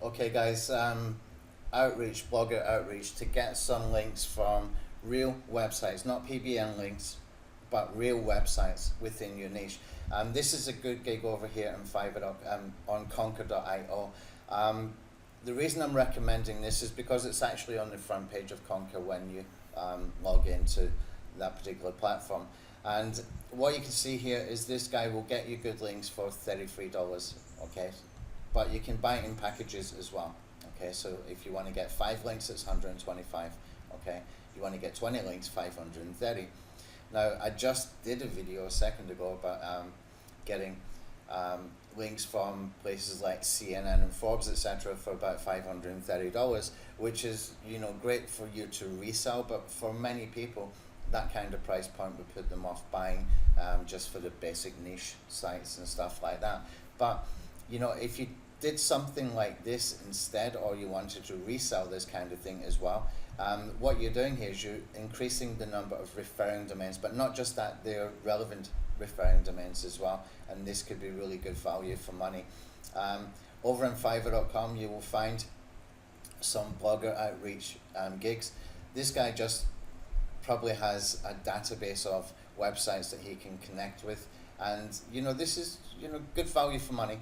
Okay, guys, outreach, blogger outreach, to get some links from real websites, not PBN links, but real websites within your niche. This is a good gig over here in Fiverr, on Konker.io. The reason I'm recommending this is because it's actually on the front page of Konker when you log into that particular platform. And what you can see here is this guy will get you good links for $33, okay? But you can buy it in packages as well, okay? So if you want to get 5 links, it's 125, okay? You want to get 20 links, 530. Now, I just did a video a second ago about getting links from places like CNN and Forbes, etc., for about $530, which is, you know, great for you to resell, but for many people, that kind of price point would put them off buying just for the basic niche sites and stuff like that. But, you know, if you did something like this instead, or you wanted to resell this kind of thing as well, what you're doing here is you're increasing the number of referring domains, but not just that, they're relevant referring domains as well, and this could be really good value for money. Over on Fiverr.com, you will find some blogger outreach gigs. This guy just probably has a database of websites that he can connect with, and you know, this is, you know, good value for money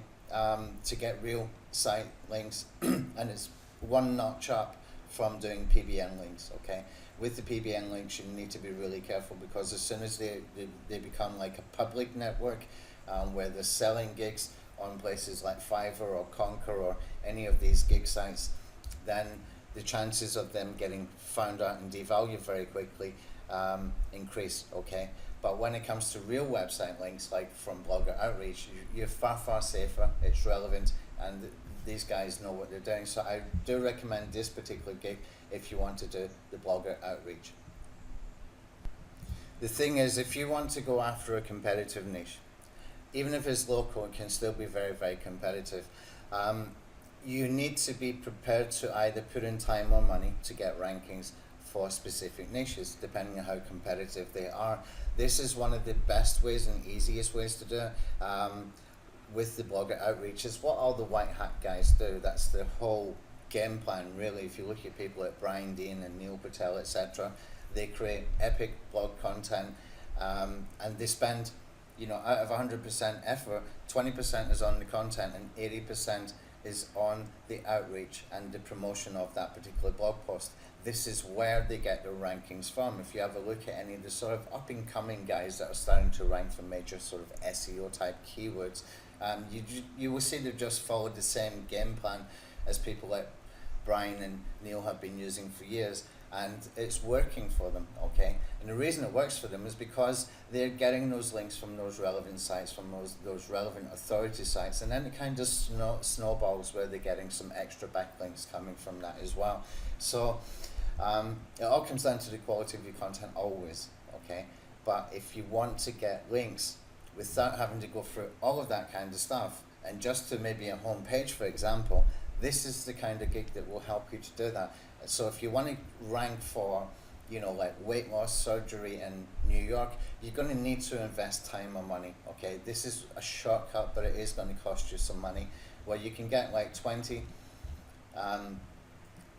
to get real site links and it's one notch up from doing PBN links, okay? With the PBN links, you need to be really careful, because as soon as they become like a public network where they're selling gigs on places like Fiverr or Konker or any of these gig sites, then the chances of them getting found out and devalued very quickly increase, okay? But when it comes to real website links, like from Blogger Outreach, you're far, far safer, it's relevant, and these guys know what they're doing. So I do recommend this particular gig if you want to do the Blogger Outreach. The thing is, if you want to go after a competitive niche, even if it's local, it can still be very, very competitive. You need to be prepared to either put in time or money to get rankings for specific niches, depending on how competitive they are. This is one of the best ways and easiest ways to do it with the blogger outreach. Is what all the white hat guys do. That's the whole game plan, really. If you look at people like Brian Dean and Neil Patel, etc., they create epic blog content, and they spend, you know, out of 100% effort, 20% is on the content and 80% is on the outreach and the promotion of that particular blog post. This is where they get their rankings from. If you have a look at any of the sort of up and coming guys that are starting to rank for major sort of SEO type keywords, you will see they've just followed the same game plan as people like Brian and Neil have been using for years, and it's working for them, okay? And the reason it works for them is because they're getting those links from those relevant sites, from those relevant authority sites, and then it kind of snowballs where they're getting some extra backlinks coming from that as well. So it all comes down to the quality of your content always, okay? But if you want to get links without having to go through all of that kind of stuff, and just to maybe a home page, for example, this is the kind of gig that will help you to do that. So if you want to rank for, you know, like weight loss surgery in New York, you're going to need to invest time or money, okay? This is a shortcut, but it is going to cost you some money, where you can get like 20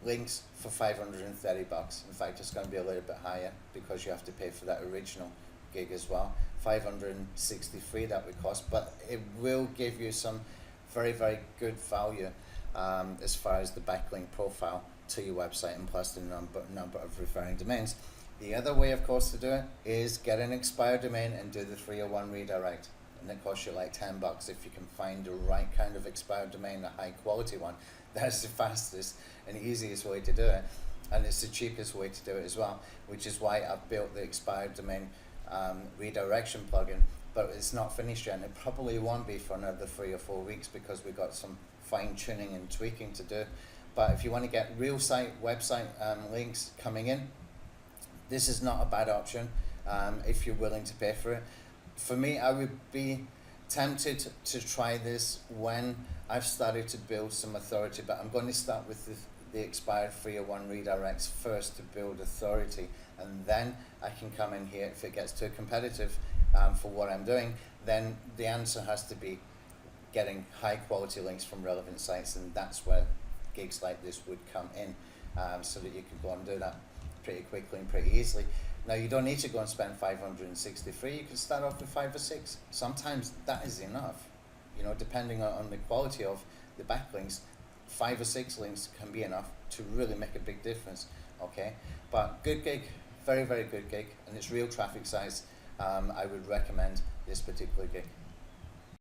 links for $530. In fact, it's going to be a little bit higher because you have to pay for that original gig as well. $563 that would cost, but it will give you some very, very good value as far as the backlink profile to your website, and plus the number of referring domains. The other way, of course, to do it is get an expired domain and do the 301 redirect, and it costs you like $10 if you can find the right kind of expired domain, a high quality one. That's the fastest and easiest way to do it, and it's the cheapest way to do it as well, which is why I've built the expired domain redirection plugin, but it's not finished yet, and it probably won't be for another 3 or 4 weeks because we've got some fine tuning and tweaking to do. But if you want to get real website links coming in, this is not a bad option if you're willing to pay for it. For me, I would be tempted to try this when I've started to build some authority, but I'm going to start with the expired 301 redirects first to build authority, and then I can come in here if it gets too competitive for what I'm doing. Then the answer has to be getting high quality links from relevant sites, and that's where gigs like this would come in, so that you can go and do that pretty quickly and pretty easily. Now, you don't need to go and spend 563. You can start off with 5 or 6. Sometimes that is enough, you know, depending on the quality of the backlinks. 5 or 6 links can be enough to really make a big difference. Okay, but good gig, very, very good gig, and it's real traffic size. I would recommend this particular gig.